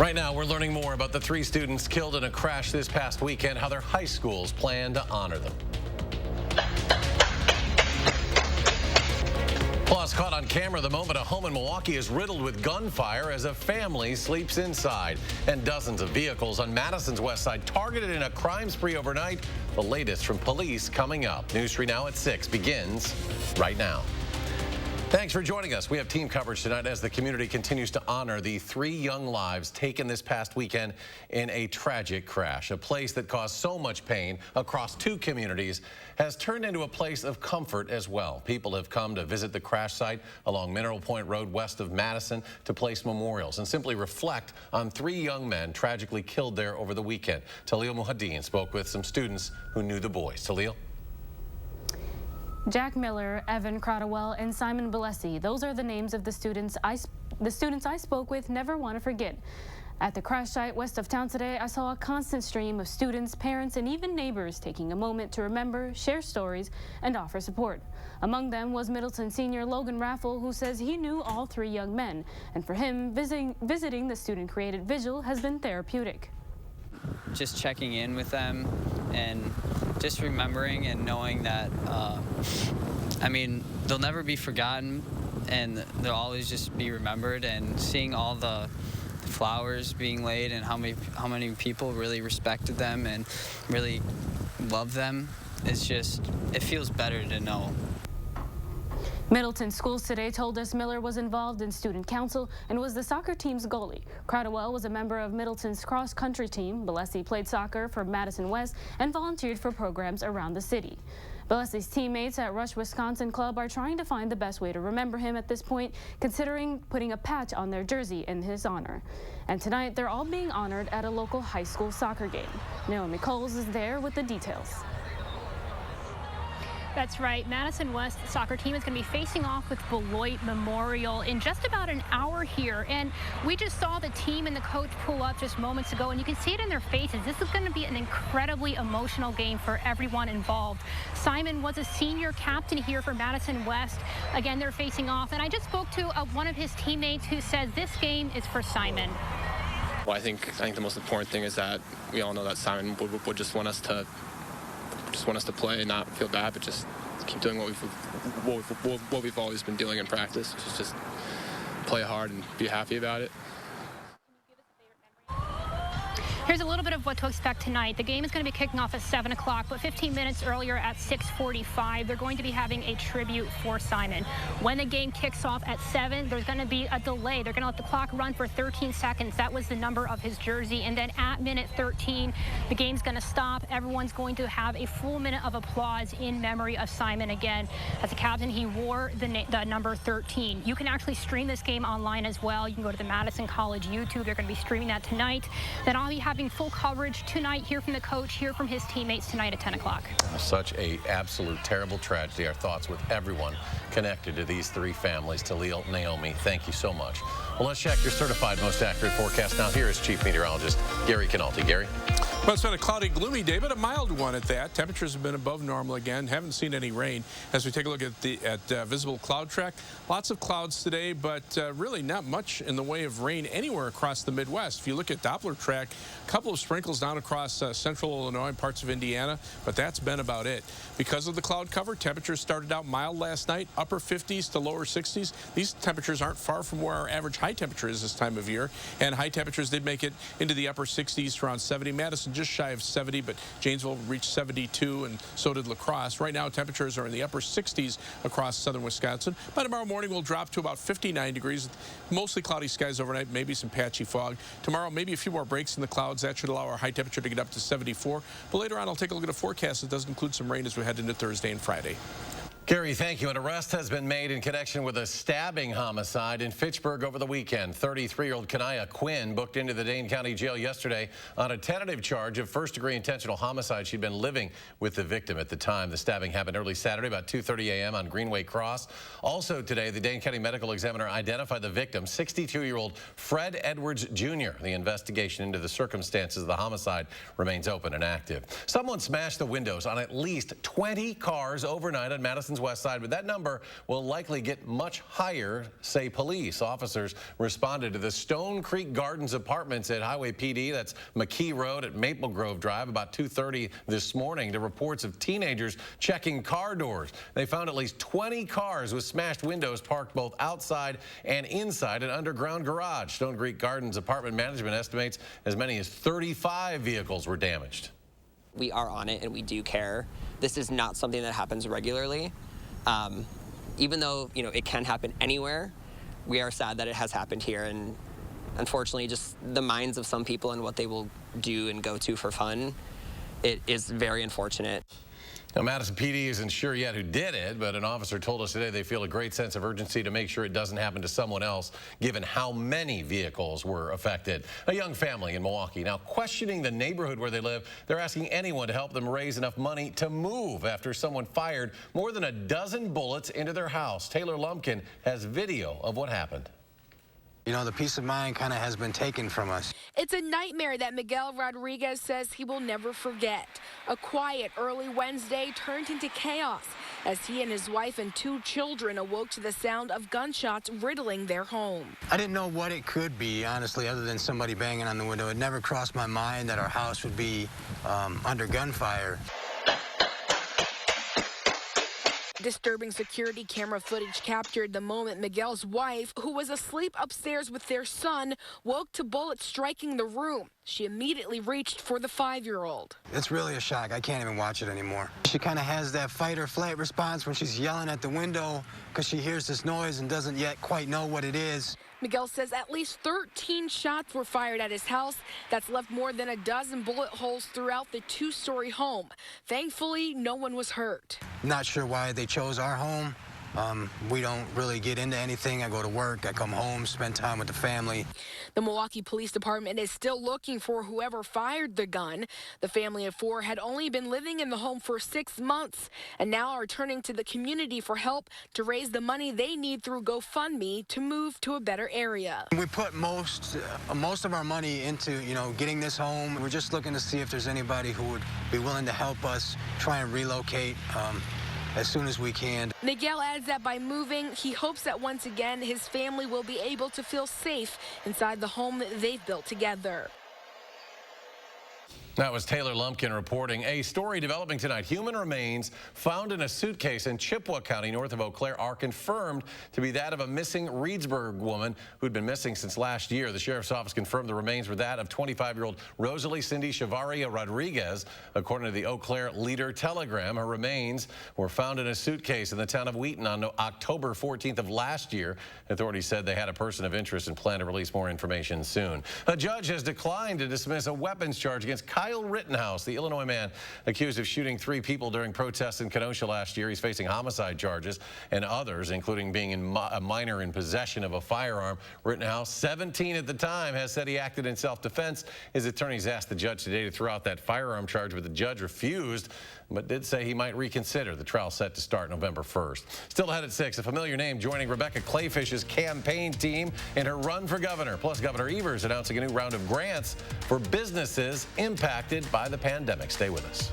Right now, we're learning more about the 3 students killed in a crash this past weekend, how their high schools plan to honor them. Plus, caught on camera the moment a home in Milwaukee is riddled with gunfire as a family sleeps inside. And dozens of vehicles on Madison's west side targeted in a crime spree overnight. The latest from police coming up. News 3 Now at 6 begins right now. Thanks for joining us. We have team coverage tonight as the community continues to honor the 3 young lives taken this past weekend in a tragic crash. A place that caused so much pain across 2 communities has turned into a place of comfort as well. People have come to visit the crash site along Mineral Point Road west of Madison to place memorials and simply reflect on 3 young men tragically killed there over the weekend. Talil Muhaddin spoke with some students who knew the boys. Talil? Jack Miller, Evan Crotwell, and Simon Balesi. Those are the names of the students I spoke with never want to forget. At the crash site west of town today, I saw a constant stream of students, parents, and even neighbors taking a moment to remember, share stories, and offer support. Among them was Middleton senior Logan Raffle, who says he knew all 3 young men, and for him, visiting the student-created vigil has been therapeutic. Just checking in with them and just remembering and knowing that, I mean, they'll never be forgotten and they'll always just be remembered, and seeing all the flowers being laid and how many people really respected them and really loved them, it's just, it feels better to know. Middleton schools today told us Miller was involved in student council and was the soccer team's goalie. Crowdwell was a member of Middleton's cross-country team. Balesi played soccer for Madison West and volunteered for programs around the city. Balesi's teammates at Rush Wisconsin Club are trying to find the best way to remember him at this point, considering putting a patch on their jersey in his honor. And tonight, they're all being honored at a local high school soccer game. Naomi Coles is there with the details. That's right. Madison West soccer team is going to be facing off with Beloit Memorial in just about an hour here. And we just saw the team and the coach pull up just moments ago, and you can see it in their faces. This is going to be an incredibly emotional game for everyone involved. Simon was a senior captain here for Madison West. Again, they're facing off. And I just spoke to one of his teammates who says this game is for Simon. Well, I think the most important thing is that we all know that Simon would just want us to play and not feel bad, but just keep doing what we've always been doing in practice, which is just play hard and be happy about it. Here's a little bit of what to expect tonight. The game is going to be kicking off at 7 o'clock, but 15 minutes earlier at 6:45, they're going to be having a tribute for Simon. When the game kicks off at 7, there's going to be a delay. They're going to let the clock run for 13 seconds. That was the number of his jersey. And then at minute 13, the game's going to stop. Everyone's going to have a full minute of applause in memory of Simon again. As a captain, he wore the number 13. You can actually stream this game online as well. You can go to the Madison College YouTube. They're going to be streaming that tonight. Then I'll be having full coverage tonight, hear from the coach, hear from his teammates tonight at 10 o'clock. Such a absolute terrible tragedy. Our thoughts with everyone connected to these 3 families. Talil, Naomi, thank you so much. Well, let's check your certified most accurate forecast. Now here is Chief Meteorologist Gary Canalti. Gary? Well, it's been a cloudy, gloomy day, but a mild one at that. Temperatures have been above normal again. Haven't seen any rain. As we take a look at the visible cloud track, lots of clouds today, but really not much in the way of rain anywhere across the Midwest. If you look at Doppler track, a couple of sprinkles down across central Illinois and parts of Indiana, but that's been about it. Because of the cloud cover, temperatures started out mild last night, upper 50s to lower 60s. These temperatures aren't far from where our average high temperature is this time of year, and high temperatures did make it into the upper 60s, around 70. Madison just shy of 70, but Janesville reached 72, and so did La Crosse. Right now, temperatures are in the upper 60s across southern Wisconsin. By tomorrow morning, we'll drop to about 59 degrees. Mostly cloudy skies overnight, maybe some patchy fog. Tomorrow, maybe a few more breaks in the clouds. That should allow our high temperature to get up to 74. But later on, I'll take a look at a forecast that does include some rain as we head into Thursday and Friday. Gary, thank you. An arrest has been made in connection with a stabbing homicide in Fitchburg over the weekend. 33-year-old Kanaya Quinn booked into the Dane County Jail yesterday on a tentative charge of first-degree intentional homicide. She'd been living with the victim at the time. The stabbing happened early Saturday, about 2:30 a.m. on Greenway Cross. Also today, the Dane County Medical Examiner identified the victim, 62-year-old Fred Edwards Jr. The investigation into the circumstances of the homicide remains open and active. Someone smashed the windows on at least 20 cars overnight on Madison's Madison's west side, but that number will likely get much higher, say police. Officers responded to the Stone Creek Gardens Apartments at Highway PD, that's McKee Road at Maple Grove Drive, about 2:30 this morning, to reports of teenagers checking car doors. They found at least 20 cars with smashed windows parked both outside and inside an underground garage. Stone Creek Gardens Apartment Management estimates as many as 35 vehicles were damaged. We are on it and we do care. This is not something that happens regularly. Even though, it can happen anywhere, we are sad that it has happened here. And unfortunately, just the minds of some people and what they will do and go to for fun, it is very unfortunate. Now, Madison PD isn't sure yet who did it, but an officer told us today they feel a great sense of urgency to make sure it doesn't happen to someone else, given how many vehicles were affected. A young family in Milwaukee now questioning the neighborhood where they live. They're asking anyone to help them raise enough money to move after someone fired more than a dozen bullets into their house. Taylor Lumpkin has video of what happened. The peace of mind kind of has been taken from us. It's a nightmare that Miguel Rodriguez says he will never forget. A quiet early Wednesday turned into chaos as he and his wife and 2 children awoke to the sound of gunshots riddling their home. I didn't know what it could be, honestly, other than somebody banging on the window. It never crossed my mind that our house would be under gunfire. Disturbing security camera footage captured the moment Miguel's wife, who was asleep upstairs with their son, woke to bullets striking the room. She immediately reached for the 5-year-old. It's really a shock. I can't even watch it anymore. She kind of has that fight or flight response when she's yelling at the window because she hears this noise and doesn't yet quite know what it is. Miguel says at least 13 shots were fired at his house. That's left more than a dozen bullet holes throughout the 2-story home. Thankfully, no one was hurt. Not sure why they chose our home. We don't really get into anything. I go to work, I come home, spend time with the family. The Milwaukee Police Department is still looking for whoever fired the gun. The family of 4 had only been living in the home for 6 months and now are turning to the community for help to raise the money they need through GoFundMe to move to a better area. We put most of our money into, getting this home. We're just looking to see if there's anybody who would be willing to help us try and relocate as soon as we can. Miguel adds that by moving, he hopes that once again his family will be able to feel safe inside the home that they've built together. That was Taylor Lumpkin reporting. A story developing tonight. Human remains found in a suitcase in Chippewa County, north of Eau Claire, are confirmed to be that of a missing Reedsburg woman who'd been missing since last year. The sheriff's office confirmed the remains were that of 25-year-old Rosalie Cindy Chavaria Rodriguez. According to the Eau Claire Leader Telegram, her remains were found in a suitcase in the town of Wheaton on October 14th of last year. Authorities said they had a person of interest and plan to release more information soon. A judge has declined to dismiss a weapons charge against Kyle Rittenhouse, the Illinois man accused of shooting 3 people during protests in Kenosha last year. He's facing homicide charges and others, including being a minor in possession of a firearm. Rittenhouse, 17 at the time, has said he acted in self-defense. His attorneys asked the judge today to throw out that firearm charge, but the judge refused, but did say he might reconsider. The trial set to start November 1st. Still ahead at 6, a familiar name joining Rebecca Clayfish's campaign team in her run for governor. Plus, Governor Evers announcing a new round of grants for businesses impacted by the pandemic. Stay with us.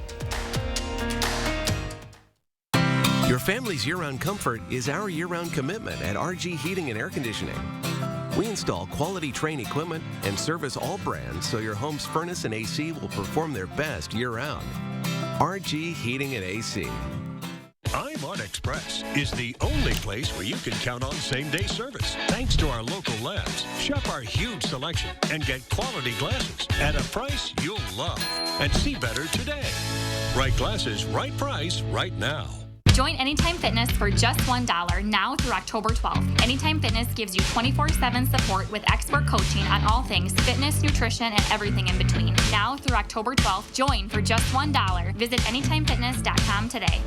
Your family's year-round comfort is our year-round commitment at RG Heating and Air Conditioning. We install quality Trane equipment and service all brands so your home's furnace and AC will perform their best year-round. RG Heating and AC. iMart Express is the only place where you can count on same-day service. Thanks to our local labs, shop our huge selection and get quality glasses at a price you'll love. And see better today. Right glasses, right price, right now. Join Anytime Fitness for just $1 now through October 12th. Anytime Fitness gives you 24/7 support with expert coaching on all things fitness, nutrition, and everything in between. Now through October 12th, join for just $1. Visit AnytimeFitness.com today.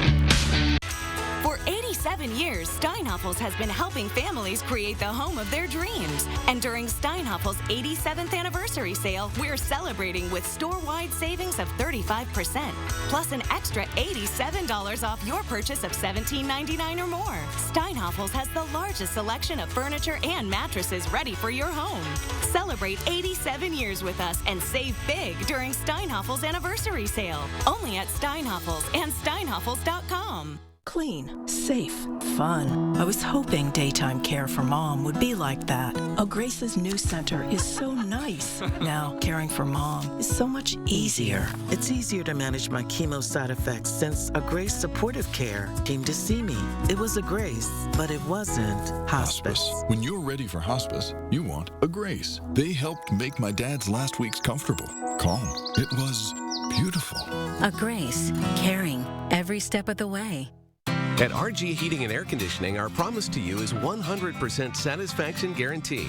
For 87 years, Steinhafels has been helping families create the home of their dreams. And during Steinhafels' 87th anniversary sale, we're celebrating with store-wide savings of 35%, plus an extra $87 off your purchase of $17.99 or more. Steinhafels has the largest selection of furniture and mattresses ready for your home. Celebrate 87 years with us and save big during Steinhafels' anniversary sale. Only at Steinhafels and Steinhafels.com. Clean, safe, fun. I was hoping daytime care for Mom would be like that. Grace's new center is so nice. Now, caring for Mom is so much easier. It's easier to manage my chemo side effects since a Grace Supportive Care came to see me. It was a Grace, but it wasn't hospice. When you're ready for hospice, you want a Grace. They helped make my dad's last weeks comfortable, calm. It was beautiful. A Grace, caring every step of the way. At RG Heating and Air Conditioning, our promise to you is 100% satisfaction guaranteed.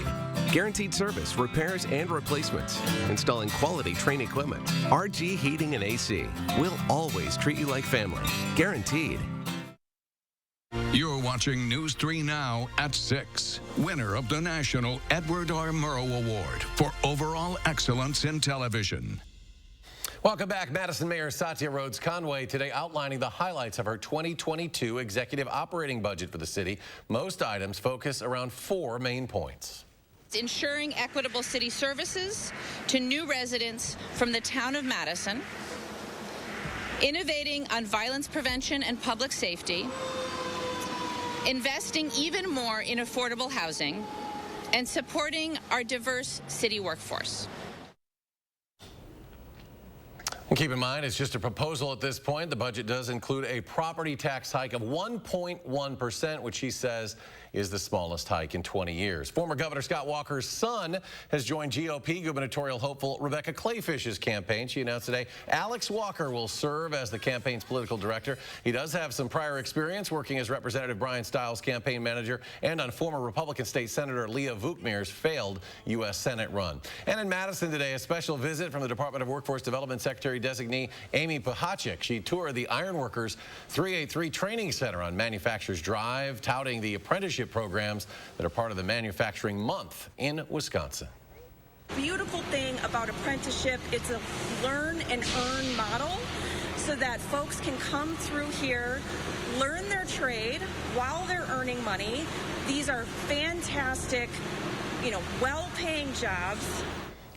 Guaranteed service, repairs, and replacements. Installing quality Trane equipment. RG Heating and AC. We'll always treat you like family. Guaranteed. You're watching News 3 Now at 6. Winner of the National Edward R. Murrow Award for Overall Excellence in Television. Welcome back. Madison Mayor Satya Rhodes Conway today outlining the highlights of her 2022 executive operating budget for the city. Most items focus around 4 main points. Ensuring equitable city services to new residents from the town of Madison, innovating on violence prevention and public safety, investing even more in affordable housing, and supporting our diverse city workforce. And keep in mind, it's just a proposal at this point. The budget does include a property tax hike of 1.1%, which she says is the smallest hike in 20 years. Former Governor Scott Walker's son has joined GOP gubernatorial hopeful Rebecca Clayfish's campaign. She announced today Alex Walker will serve as the campaign's political director. He does have some prior experience working as Representative Brian Stiles' campaign manager and on former Republican State Senator Leah Vukmir's failed U.S. Senate run. And in Madison today, a special visit from the Department of Workforce Development Secretary designee Amy Pachacek. She toured the Ironworkers 383 Training Center on Manufacturers Drive, touting the apprenticeship programs that are part of the Manufacturing Month in Wisconsin. Beautiful thing about apprenticeship, it's a learn and earn model so that folks can come through here, learn their trade while they're earning money. These are fantastic, well-paying jobs.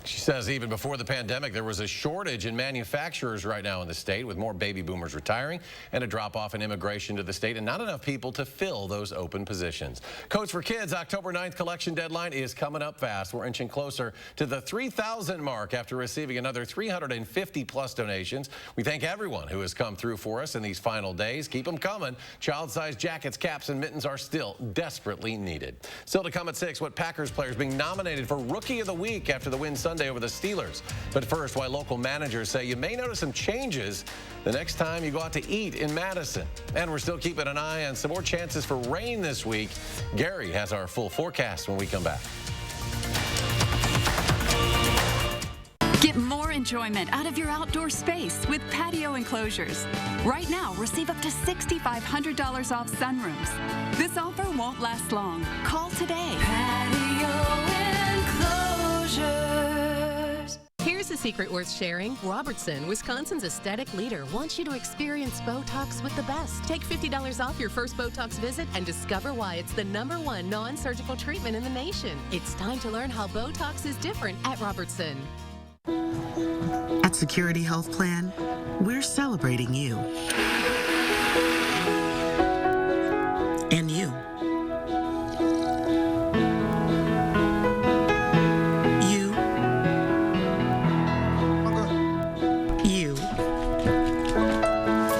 She says even before the pandemic, there was a shortage in manufacturers right now in the state, with more baby boomers retiring and a drop-off in immigration to the state and not enough people to fill those open positions. Coats for Kids October 9th collection deadline is coming up fast. We're inching closer to the 3,000 mark after receiving another 350-plus donations. We thank everyone who has come through for us in these final days. Keep them coming. Child-sized jackets, caps, and mittens are still desperately needed. Still to come at 6, what Packers players being nominated for Rookie of the Week after the win Sunday over the Steelers. But first, why local managers say you may notice some changes the next time you go out to eat in Madison. And we're still keeping an eye on some more chances for rain this week. Gary has our full forecast when we come back. Get more enjoyment out of your outdoor space with patio enclosures. Right now, receive up to $6,500 off sunrooms. This offer won't last long. Call today. Patio enclosures. Here's a secret worth sharing. Robertson, Wisconsin's aesthetic leader, wants you to experience Botox with the best. Take $50 off your first Botox visit and discover why it's the #1 non-surgical treatment in the nation. It's time to learn how Botox is different at Robertson. At Security Health Plan, we're celebrating you. And you. You. You.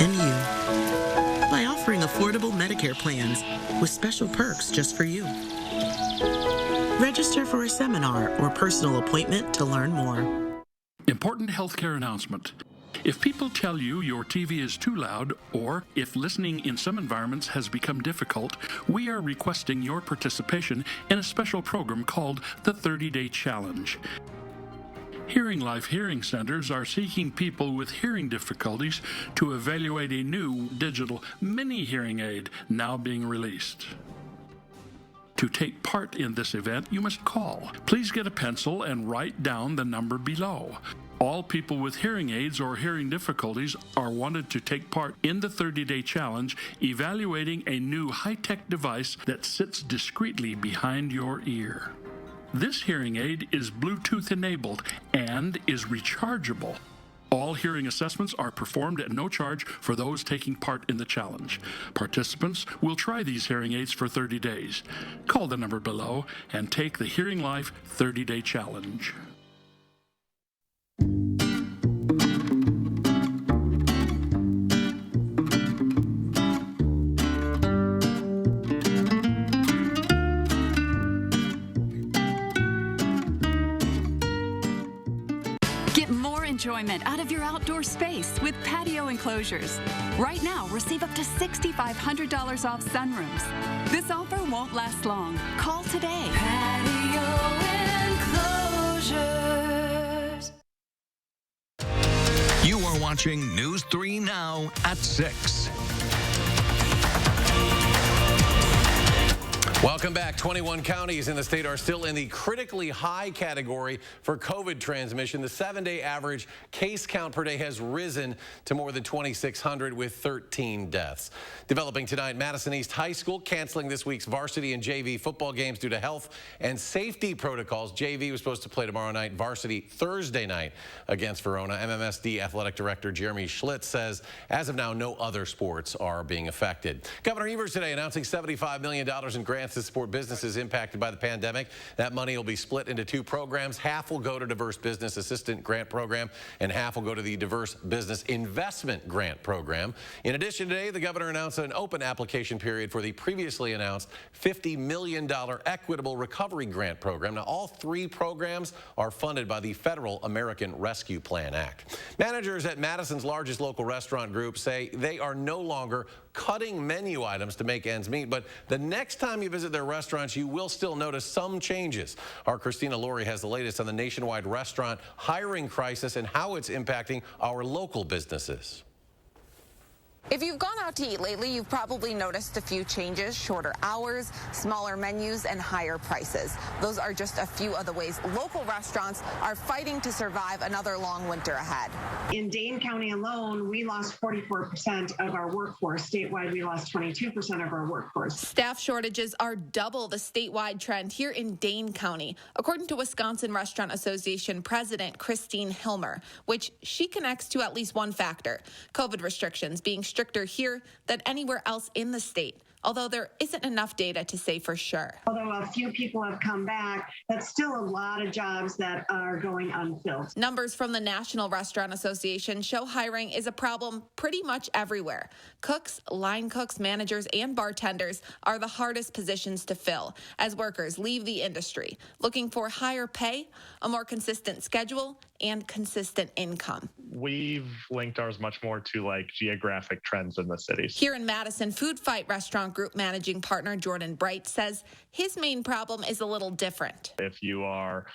And you. By offering affordable Medicare plans with special perks just for you. Register for a seminar or personal appointment to learn more. Important healthcare announcement. If people tell you your TV is too loud, or if listening in some environments has become difficult, we are requesting your participation in a special program called the 30-Day Challenge. Hearing Life Hearing Centers are seeking people with hearing difficulties to evaluate a new digital mini hearing aid now being released. To take part in this event, you must call. Please get a pencil and write down the number below. All people with hearing aids or hearing difficulties are wanted to take part in the 30-Day Challenge, evaluating a new high-tech device that sits discreetly behind your ear. This hearing aid is Bluetooth enabled and is rechargeable. All hearing assessments are performed at no charge for those taking part in the challenge. Participants will try these hearing aids for 30 days. Call the number below and take the Hearing Life 30-Day Challenge. Enjoyment out of your outdoor space with patio enclosures. Right now, receive up to $6,500 off sunrooms. This offer won't last long. Call today. Patio enclosures. You are watching News 3 Now at 6. Welcome back. 21 counties in the state are still in the critically high category for COVID transmission. The 7-day average case count per day has risen to more than 2,600 with 13 deaths. Developing tonight, Madison East High School canceling this week's varsity and JV football games due to health and safety protocols. JV was supposed to play tomorrow night, varsity Thursday night against Verona. MMSD Athletic Director Jeremy Schlitz says as of now, no other sports are being affected. Governor Evers today announcing $75 million in grants to support businesses impacted by the pandemic. That money will be split into two programs. Half will go to Diverse Business Assistant Grant Program and half will go to the Diverse Business Investment Grant Program. In addition, today, the governor announced an open application period for the previously announced $50 million Equitable Recovery Grant Program. Now, all three programs are funded by the Federal American Rescue Plan Act. Managers at Madison's largest local restaurant group say they are no longer cutting menu items to make ends meet, but the next time you visit their restaurants, you will still notice some changes. Our Christina Laurie has the latest on the nationwide restaurant hiring crisis and how it's impacting our local businesses. If you've gone out to eat lately, you've probably noticed a few changes: shorter hours, smaller menus, and higher prices. Those are just a few of the ways local restaurants are fighting to survive another long winter ahead. In Dane County alone, we lost 44% of our workforce. Statewide, we lost 22% of our workforce. Staff shortages are double the statewide trend here in Dane County, according to Wisconsin Restaurant Association President Christine Hilmer, which she connects to at least one factor: COVID restrictions being stricter here than anywhere else in the state, although there isn't enough data to say for sure. Although a few people have come back, that's still a lot of jobs that are going unfilled. Numbers from the National Restaurant Association show hiring is a problem pretty much everywhere. Cooks, line cooks, managers, and bartenders are the hardest positions to fill as workers leave the industry, looking for higher pay, a more consistent schedule, and consistent income. We've linked ours much more to like geographic trends in the cities. Here in Madison, Food Fight Restaurant Group managing partner Jordan Bright says his main problem is a little different. If you are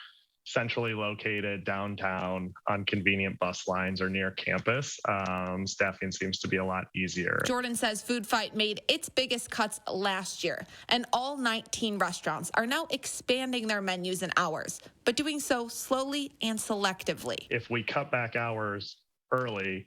centrally located downtown on convenient bus lines or near campus, staffing seems to be a lot easier. Jordan says Food Fight made its biggest cuts last year, and all 19 restaurants are now expanding their menus and hours, but doing so slowly and selectively. If we cut back hours early,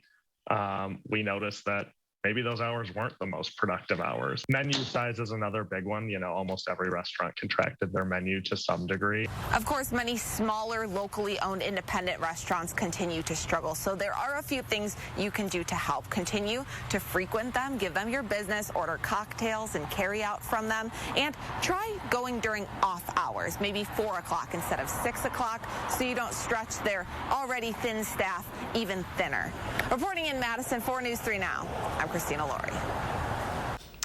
we noticed that maybe those hours weren't the most productive hours. Menu size is another big one. You know, almost every restaurant contracted their menu to some degree. Of course, many smaller, locally owned independent restaurants continue to struggle. So there are a few things you can do to help. Continue to frequent them, give them your business, order cocktails and carry out from them, and try going during off hours, maybe 4 o'clock instead of 6 o'clock, so you don't stretch their already thin staff even thinner. Reporting in Madison for News 3 Now, I'm Christina Laurie.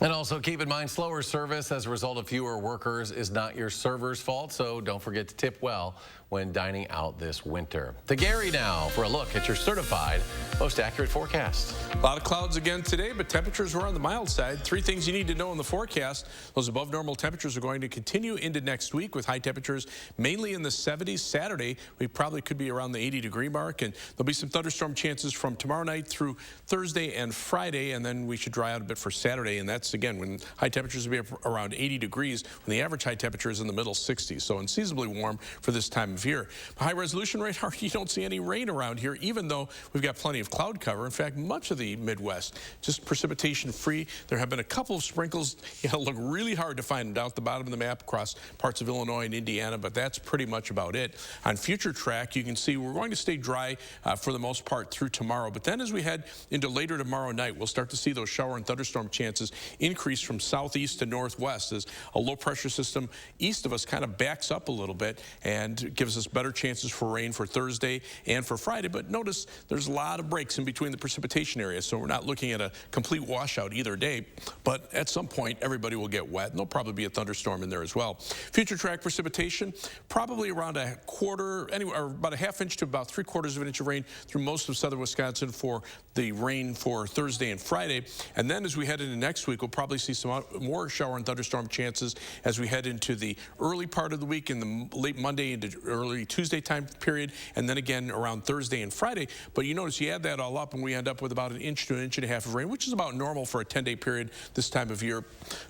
And also keep in mind, slower service as a result of fewer workers is not your server's fault, so don't forget to tip well when dining out this winter. To Gary now for a look at your certified most accurate forecast. A lot of clouds again today, but temperatures were on the mild side. Three things you need to know in the forecast. Those above normal temperatures are going to continue into next week with high temperatures mainly in the 70s. Saturday, we probably could be around the 80-degree mark, and there'll be some thunderstorm chances from tomorrow night through Thursday and Friday, and then we should dry out a bit for Saturday, and that's That's, again, when high temperatures will be around 80 degrees, when the average high temperature is in the middle 60s. So unseasonably warm for this time of year. High resolution radar, you don't see any rain around here, even though we've got plenty of cloud cover. In fact, much of the Midwest, just precipitation free. There have been a couple of sprinkles. It'll look really hard to find down at the bottom of the map across parts of Illinois and Indiana, but that's pretty much about it. On future track, you can see we're going to stay dry for the most part through tomorrow. But then as we head into later tomorrow night, we'll start to see those shower and thunderstorm chances increase from southeast to northwest as a low pressure system east of us kind of backs up a little bit and gives us better chances for rain for Thursday and for Friday. But notice there's a lot of breaks in between the precipitation areas, so we're not looking at a complete washout either day. But at some point, everybody will get wet, and there'll probably be a thunderstorm in there as well. Future track precipitation, probably around a quarter, anywhere, about a half inch to about 3/4 of an inch of rain through most of southern Wisconsin for the rain for Thursday and Friday. And then as we head into next week, we'll probably see some more shower and thunderstorm chances as we head into the early part of the week, in the late Monday into early Tuesday time period, and then again around Thursday and Friday. But you notice you add that all up and we end up with about 1 inch to 1.5 inches of rain, which is about normal for a 10-day period this time of year.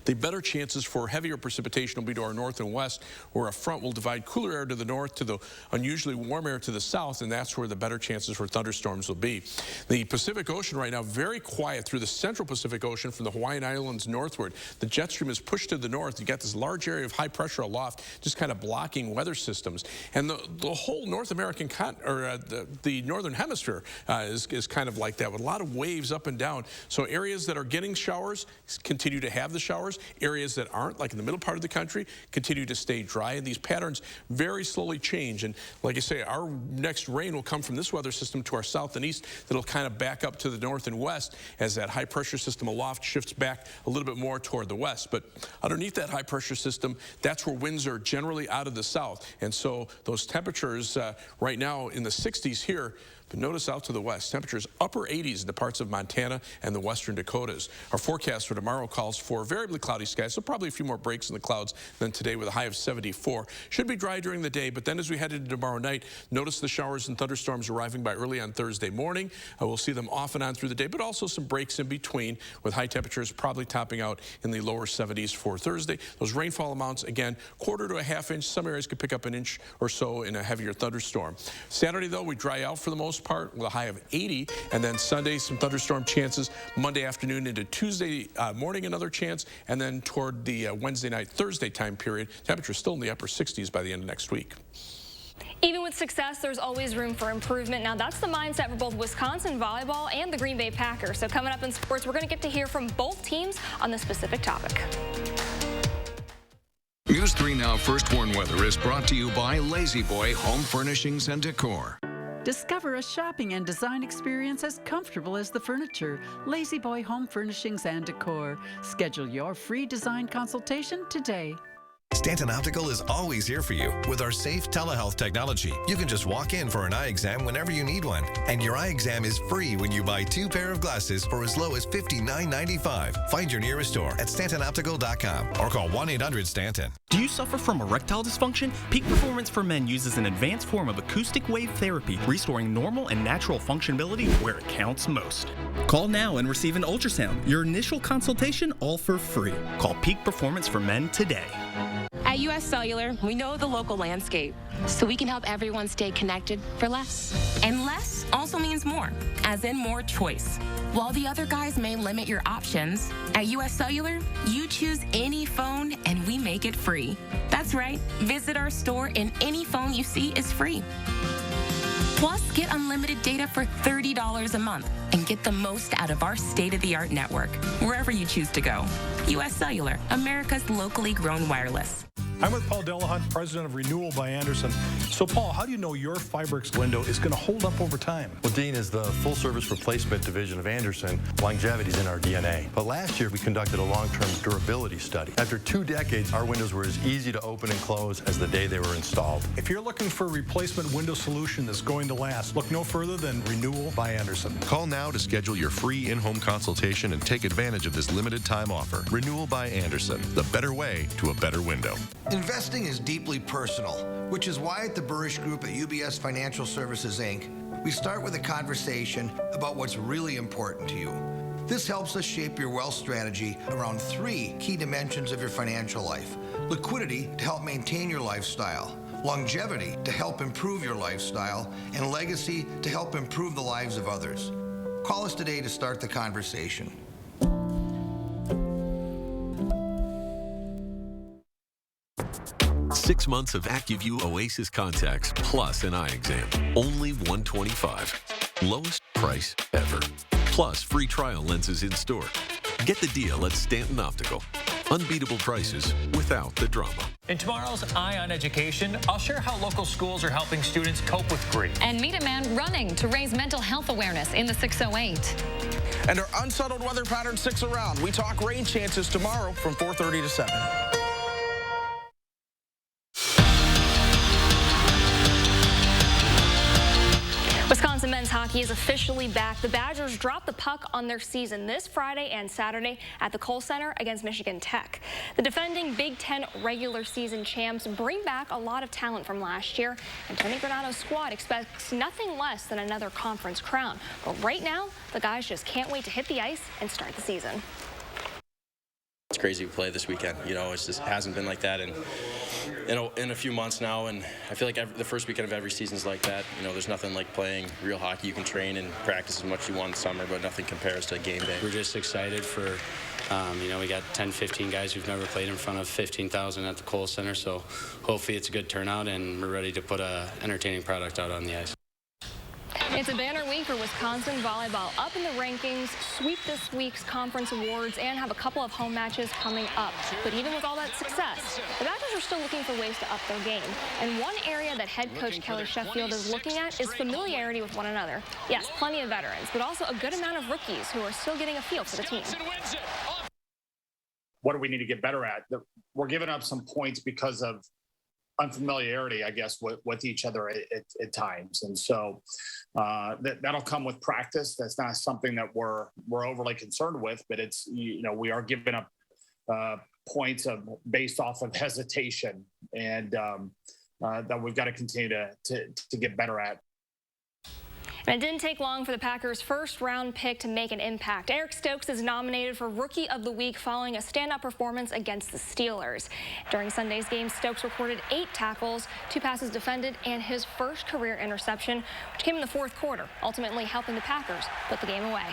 The better chances for heavier precipitation will be to our north and west, where a front will divide cooler air to the north to the unusually warm air to the south, and that's where the better chances for thunderstorms will be. The Pacific Ocean right now, very quiet through the central Pacific Ocean from the Hawaiian Islands northward. The jet stream is pushed to the north. You got this large area of high pressure aloft just kind of blocking weather systems. And the whole North American the northern hemisphere is kind of like that, with a lot of waves up and down. So areas that are getting showers continue to have the showers. Areas that aren't, like in the middle part of the country, continue to stay dry. And these patterns very slowly change. And like I say, our next rain will come from this weather system to our south and east that'll kind of back up to the north and west as that high pressure system aloft shifts back a little bit more toward the west. But underneath that high pressure system, that's where winds are generally out of the south. And so those temperatures right now in the 60s here, but notice out to the west, temperatures upper 80s in the parts of Montana and the western Dakotas. Our forecast for tomorrow calls for variably cloudy skies, so probably a few more breaks in the clouds than today with a high of 74. Should be dry during the day, but then as we head into tomorrow night, notice the showers and thunderstorms arriving by early on Thursday morning. We'll see them off and on through the day, but also some breaks in between, with high temperatures probably topping out in the lower 70s for Thursday. Those rainfall amounts, again, 1/4 to 1/2 inch. Some areas could pick up 1 inch or so in a heavier thunderstorm. Saturday, though, we dry out for the most part with a high of 80, and then Sunday some thunderstorm chances. Monday afternoon into Tuesday morning another chance, and then toward the Wednesday night, Thursday time period, temperatures still in the upper 60s by the end of next week. Even with success, there's always room for improvement. Now, that's the mindset for both Wisconsin volleyball and the Green Bay Packers. So coming up in sports, we're going to get to hear from both teams on this specific topic. News 3 Now First Warn Weather is brought to you by Lazy Boy Home Furnishings and Decor. Discover a shopping and design experience as comfortable as the furniture. Lazy Boy Home Furnishings and Decor. Schedule your free design consultation today. Stanton Optical is always here for you with our safe telehealth technology. You can just walk in for an eye exam whenever you need one. And your eye exam is free when you buy 2 pair of glasses for as low as $59.95. Find your nearest store at StantonOptical.com or call 1-800-STANTON. Do you suffer from erectile dysfunction? Peak Performance for Men uses an advanced form of acoustic wave therapy, restoring normal and natural functionality where it counts most. Call now and receive an ultrasound. Your initial consultation all for free. Call Peak Performance for Men today. At U.S. Cellular, we know the local landscape, so we can help everyone stay connected for less. And less also means more, as in more choice. While the other guys may limit your options, at U.S. Cellular, you choose any phone and we make it free. That's right, visit our store and any phone you see is free. Plus, get unlimited data for $30 a month and get the most out of our state-of-the-art network, wherever you choose to go. U.S. Cellular, America's locally grown wireless. I'm with Paul Delahunt, president of Renewal by Andersen. So, Paul, how do you know your Fiberx window is going to hold up over time? Well, Dean, is the full-service replacement division of Andersen, longevity is in our DNA. But last year, we conducted a long-term durability study. After 2 decades, our windows were as easy to open and close as the day they were installed. If you're looking for a replacement window solution that's going to last, look no further than Renewal by Andersen. Call now to schedule your free in-home consultation and take advantage of this limited-time offer. Renewal by Andersen, the better way to a better window. Investing is deeply personal, which is why at the Burrish Group at UBS Financial Services, Inc., we start with a conversation about what's really important to you. This helps us shape your wealth strategy around 3 key dimensions of your financial life. Liquidity to help maintain your lifestyle, longevity to help improve your lifestyle, and legacy to help improve the lives of others. Call us today to start the conversation. Six months of AccuView Oasis contacts plus an eye exam. Only $125. Lowest price ever. Plus free trial lenses in store. Get the deal at Stanton Optical. Unbeatable prices without the drama. In tomorrow's Eye on Education, I'll share how local schools are helping students cope with grief. And meet a man running to raise mental health awareness in the 608. And our unsettled weather pattern sticks around. We talk rain chances tomorrow from 4:30 to 7. Wisconsin men's hockey is officially back. The Badgers dropped the puck on their season this Friday and Saturday at the Kohl Center against Michigan Tech. The defending Big Ten regular season champs bring back a lot of talent from last year, and Tony Granato's squad expects nothing less than another conference crown. But right now, the guys just can't wait to hit the ice and start the season. It's crazy to play this weekend. You know, it just hasn't been like that in a few months now, and I feel like the first weekend of every season is like that. You know, there's nothing like playing real hockey. You can train and practice as much as you want in summer, but nothing compares to game day. We're just excited for, you know, we got 10, 15 guys who've never played in front of 15,000 at the Kohl Center, so hopefully it's a good turnout, and we're ready to put an entertaining product out on the ice. It's a banner week for Wisconsin volleyball, up in the rankings, sweep this week's conference awards, and have a couple of home matches coming up. But even with all that success, the Badgers are still looking for ways to up their game. And one area that head coach Kelly Sheffield is looking at is familiarity with one another. Yes, plenty of veterans, but also a good amount of rookies who are still getting a feel for the team. What do we need to get better at? We're giving up some points because of unfamiliarity, I guess, with each other at times, and so that'll come with practice. That's not something that we're overly concerned with, but it's, you know, we are giving up points based off of hesitation, and that we've got to continue to get better at. And it didn't take long for the Packers' first-round pick to make an impact. Eric Stokes is nominated for Rookie of the Week following a standout performance against the Steelers. During Sunday's game, Stokes recorded 8 tackles, 2 passes defended, and his first career interception, which came in the fourth quarter, ultimately helping the Packers put the game away.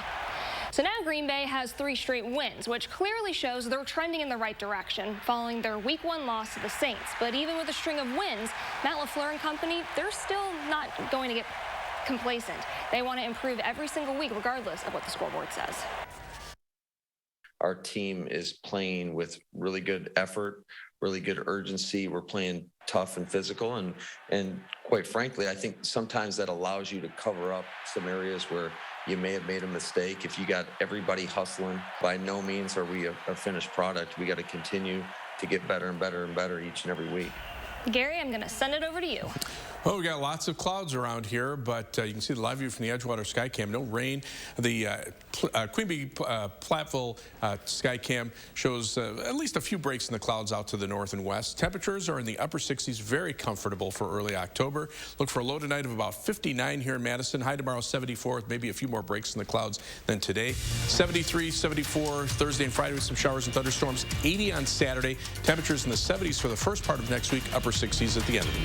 So now Green Bay has 3 straight wins, which clearly shows they're trending in the right direction following their Week 1 loss to the Saints. But even with a string of wins, Matt LaFleur and company, they're still not going to get complacent. They want to improve every single week, regardless of what the scoreboard says. Our team is playing with really good effort, really good urgency. We're playing tough and physical, and quite frankly, I think sometimes that allows you to cover up some areas where you may have made a mistake. If you got everybody hustling, by no means are we a finished product. We got to continue to get better and better and better each and every week. Gary, I'm going to send it over to you. Well, we got lots of clouds around here, but you can see the live view from the Edgewater Skycam. No rain. The Queen Bee Platteville Skycam shows at least a few breaks in the clouds out to the north and west. Temperatures are in the upper 60s, very comfortable for early October. Look for a low tonight of about 59 here in Madison. High tomorrow 74 with maybe a few more breaks in the clouds than today. 73, 74 Thursday and Friday with some showers and thunderstorms. 80 on Saturday. Temperatures in the 70s for the first part of next week. Upper 60s at the end of the week.